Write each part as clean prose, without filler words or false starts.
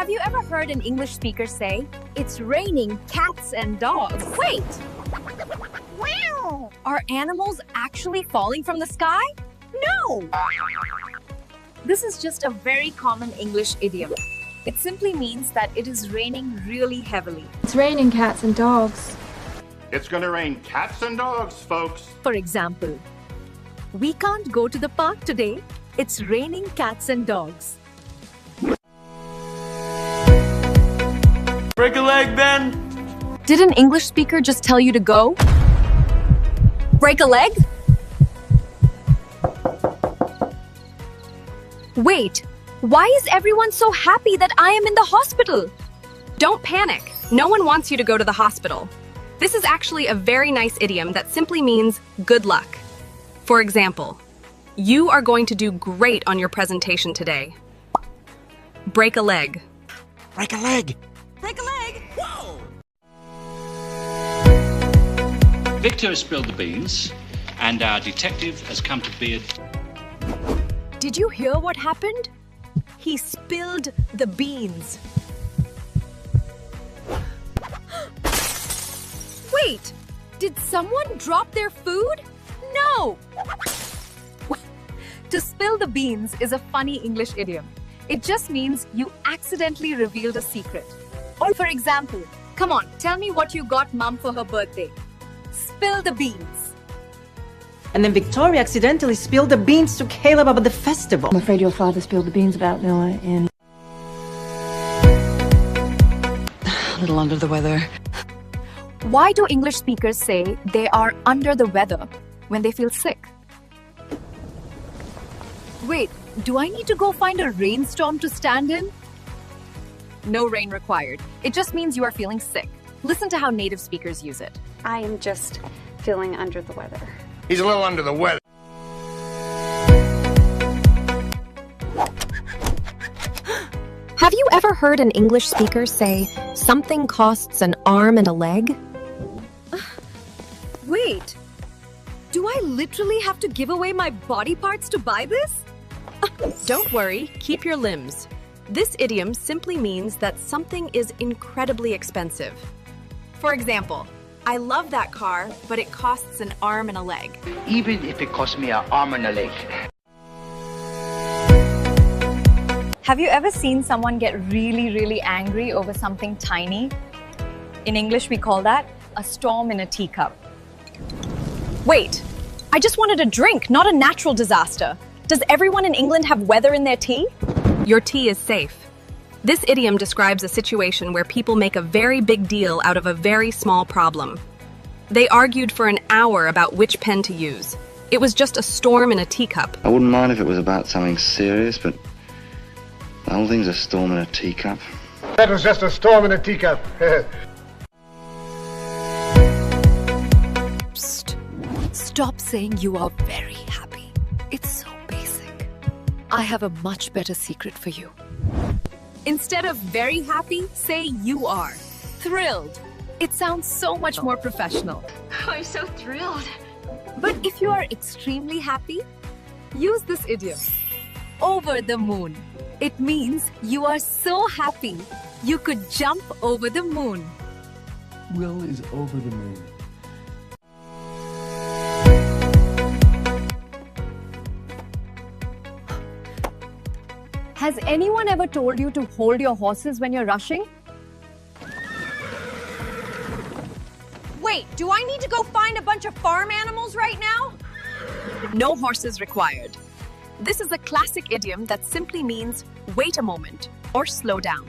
Have you ever heard an English speaker say, "It's raining cats and dogs"? Wait! Wow! Are animals actually falling from the sky? No! This is just a very common English idiom. It simply means that it is raining really heavily. It's raining cats and dogs. It's gonna rain cats and dogs, folks. For example, we can't go to the park today. It's raining cats and dogs. Break a leg, Ben. Did an English speaker just tell you to go? Break a leg? Wait, why is everyone so happy that I am in the hospital? Don't panic. No one wants you to go to the hospital. This is actually a very nice idiom that simply means good luck. For example, you are going to do great on your presentation today. Break a leg. Break a leg. Break a leg! Whoa! Victor has spilled the beans, and our detective has come to beard. Did you hear what happened? He spilled the beans. Wait, did someone drop their food? No! To spill the beans is a funny English idiom. It just means you accidentally revealed a secret. Or for example, come on, tell me what you got Mum for her birthday. Spill the beans. And then Victoria accidentally spilled the beans to Caleb about the festival. I'm afraid your father spilled the beans about Noah and... A little under the weather. Why do English speakers say they are under the weather when they feel sick? Wait, do I need to go find a rainstorm to stand in? No rain required. It just means you are feeling sick. Listen to how native speakers use it. I am just feeling under the weather. He's a little under the weather. Have you ever heard an English speaker say, "Something costs an arm and a leg"? Wait, do I literally have to give away my body parts to buy this? Don't worry, keep your limbs. This idiom simply means that something is incredibly expensive. For example, I love that car, but it costs an arm and a leg. Even if it costs me an arm and a leg. Have you ever seen someone get really angry over something tiny? In English, we call that a storm in a teacup. Wait, I just wanted a drink, not a natural disaster. Does everyone in England have weather in their tea? Your tea is safe. This idiom describes a situation where people make a very big deal out of a very small problem. They argued for an hour about which pen to use. It was just a storm in a teacup. I wouldn't mind if it was about something serious, but the whole thing's a storm in a teacup. That was just a storm in a teacup. Psst. Stop saying you are very happy. It's so basic. I have a much better secret for you. Instead of very happy, say you are. Thrilled. It sounds so much more professional. I'm so thrilled. But if you are extremely happy, use this idiom. Over the moon. It means you are so happy, you could jump over the moon. Will is over the moon. Has anyone ever told you to hold your horses when you're rushing? Wait, do I need to go find a bunch of farm animals right now? No horses required. This is a classic idiom that simply means wait a moment or slow down.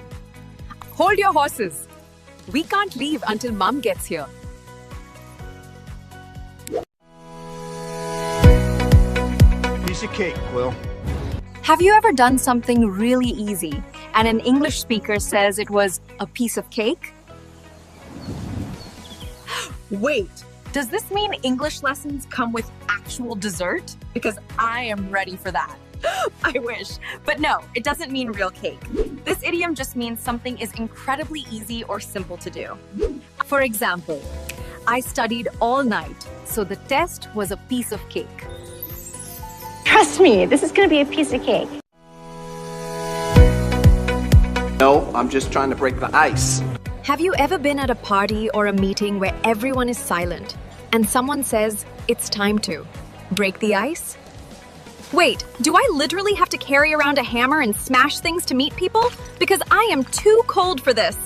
Hold your horses. We can't leave until Mum gets here. Piece of cake, Will. Have you ever done something really easy and an English speaker says it was a piece of cake? Wait, does this mean English lessons come with actual dessert? Because I am ready for that. I wish. But no, it doesn't mean real cake. This idiom just means something is incredibly easy or simple to do. For example, I studied all night, so the test was a piece of cake. Trust me, this is going to be a piece of cake. No, I'm just trying to break the ice. Have you ever been at a party or a meeting where everyone is silent and someone says, it's time to break the ice? Wait, do I literally have to carry around a hammer and smash things to meet people? Because I am too cold for this.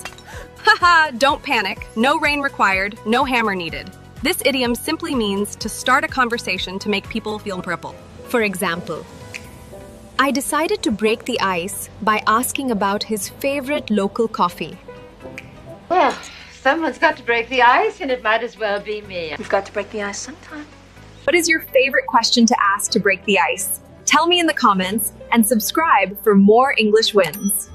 Haha, don't panic. No rain required, no hammer needed. This idiom simply means to start a conversation to make people feel ripple. For example, I decided to break the ice by asking about his favorite local coffee. Well, someone's got to break the ice, and it might as well be me. We've got to break the ice sometime. What is your favorite question to ask to break the ice? Tell me in the comments and subscribe for more English wins.